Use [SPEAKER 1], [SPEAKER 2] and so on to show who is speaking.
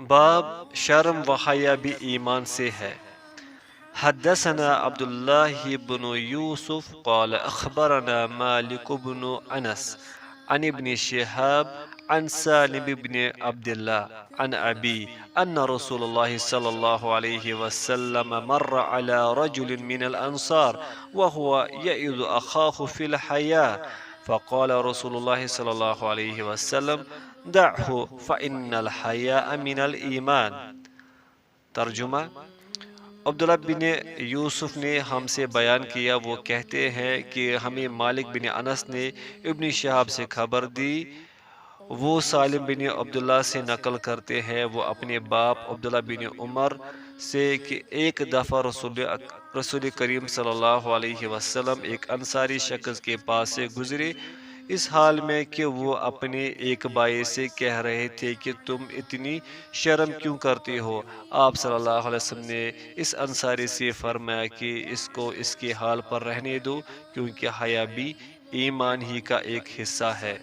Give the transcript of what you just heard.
[SPEAKER 1] باب شرم و حیا بھی ایمان سے ہے۔ حدثنا عبد الله بن يوسف قال أخبرنا مالك بن أنس عن ابن شهاب عن سالم بن عبد الله عن أبي أن رسول الله صلى الله عليه وسلم مر على رجل من الأنصار وهو يئذ أخاه في الحياة فقال رسول الله صلى الله عليه وسلم دعه فإن الحياء من الإيمان۔ ترجمہ: عبداللہ بن یوسف نے ہم سے بیان کیا، وہ کہتے ہیں کہ ہمیں مالک بن انس نے ابن شہاب سے خبر دی، وہ سالم بن عبداللہ سے نقل کرتے ہیں، وہ اپنے باپ عبداللہ بن عمر سے کہ ایک دفعہ رسول کریم صلی اللہ علیہ وسلم ایک انصاری شخص کے پاس سے گزرے، اس حال میں کہ وہ اپنے ایک بھائی سے کہہ رہے تھے کہ تم اتنی شرم کیوں کرتے ہو۔ آپ صلی اللہ علیہ وسلم نے اس انصاری سے فرمایا کہ اس کو اس کے حال پر رہنے دو، کیونکہ حیا بھی ایمان ہی کا ایک حصہ ہے۔